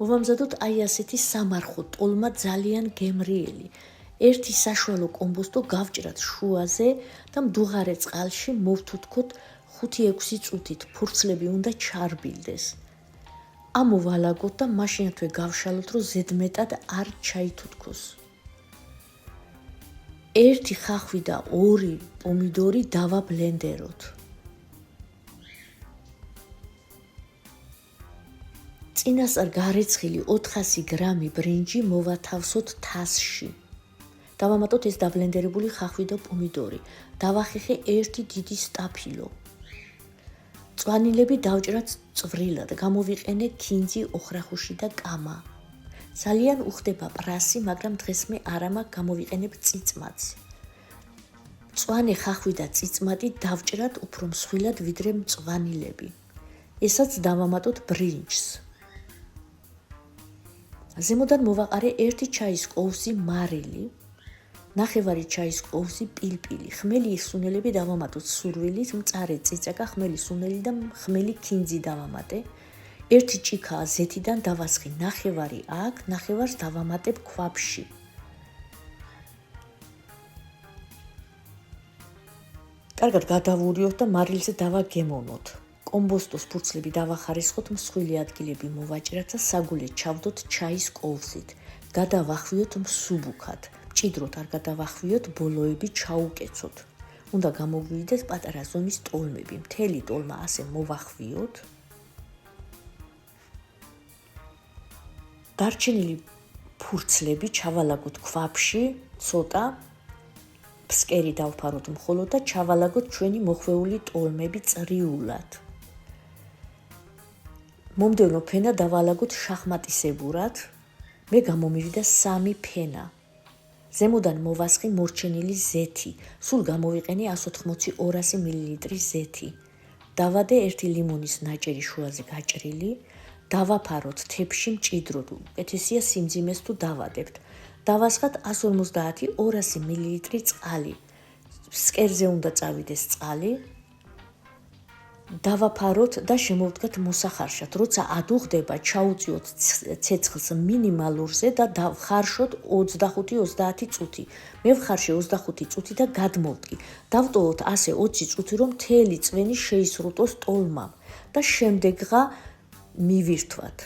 მოვამზადოთ აი ასეთი სამარხო ტოლმა ძალიან გემრიელი. ერთი საშუალო კომბოსტო გავჭრათ შუაზე და მდუღარე წყალში მოვთუთქოთ 5-6 წუთით, ფურცლები უნდა ჩარბილდეს. ამოვალაგოთ და მაშინათვე გავშალოთ, რომ ზედმეტად არ ჩაითუთქოს. 1 ხახვი და 2 პომიდორი დავაბლენდეროთ. წინასწარ გარეცხილი 400 გრამი ბრინჯი მოვათავსოთ თასში. დავამატოთ ეს დაბლენდერებული ხახვი და პომიდორი. დავახეხე 1 დიდი სტაფილო. წვანილები დავჭრათ წვრილად, გამოვიყენე ქინძი, ოხრახუში და კამა. ძალიან უხდება პრასი, მაგრამ დღეს მე არა მაქვს, გამოვიყენებ წიწმაც. მწვანე ხახვი და წიწმატი დავჭრათ უფრო მსხვილად ვიდრე მწვანილები. ესაც დავამატოთ ბრინჯს. ზემოდან მოვაყარე 1 ჩაის კოვზი მარილი, 1/2 ჩაის კოვზი პილპილი. ხმელი სუნელები დავამატოთ სურვილით, მწარე წიწაკა, ხმელი სუნელი და ხმელი ქინძი დავამატე. 1 ჭიქა ზეთიდან დავასხი, 1/2 აქ, 1/2-ს დავამატებ ქვაბში. კარგად გადავურიოთ და მარილზე დავაგემოვნოთ. კომბოსტოს ფურცლები დავახარისხოთ, მსხვილი ადგილები მოვაჭრათ და საგულეთ ჩავდოთ ჩაის კოვზით. გადავახვიოთ მსუბუქად. მჭიდროდ არ გადავახვიოთ, ბოლოები ჩაუკეცოთ. უნდა გამოვივიდეს პატარა ზომის ტოლმები. მთელი ტოლმა ასე მოვახვიოთ. დარჩენილი ფურცლები ჩავალაგოთ ქვაბში, ცოტა ფსკერი დავფაროთ მხოლოდ და ჩავალაგოთ ჩვენი მოხვეული ტოლმები წრიულად. მომდევნო ფენა დავალაგოთ შახმატისებურად. მე გამომივიდა 3 ფენა. ზემოდან მოვასხი მორჩენილი ზეთი. სულ გამოვიყენე 180-200 მლ ზეთი. დავადე 1 ლიმონის ნაჭერი შუაზე გაჭრილი. დავაფაროთ თეფში მჭიდროდ, უკეთესია სიმძიმეს თუ დავადებთ. დავასხათ 150-200 მლ წყალი. ფსკერზე უნდა წავიდეს წყალი. დავაფაროთ და შემოვდგათ მოსახარშად. როცა ადუღდება, ჩაუწიოთ ცეცხლს მინიმალურზე და დავხარშოთ 25-30 წუთი. მე ვხარშე 25 წუთი და გადმოვდგი. დავტოვოთ ასე 20 წუთი, რომ მთელი წვენი შეისრუტოს ტოლმამ და შემდეგღა მივირთვათ.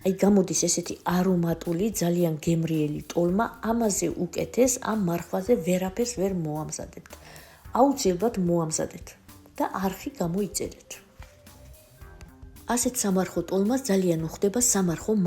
აი გამოდის ესეთი არომატული, ძალიან გემრიელი ტოლმა, ამაზე უკეთეს ამ მარხვაზე ვერაფერს ვერ მოამზადებთ. აუცილებლად მოამზადეთ და არხი გამოიწერეთ. ასეთ სამარხო ტოლმას ძალიან უხდება სამარხო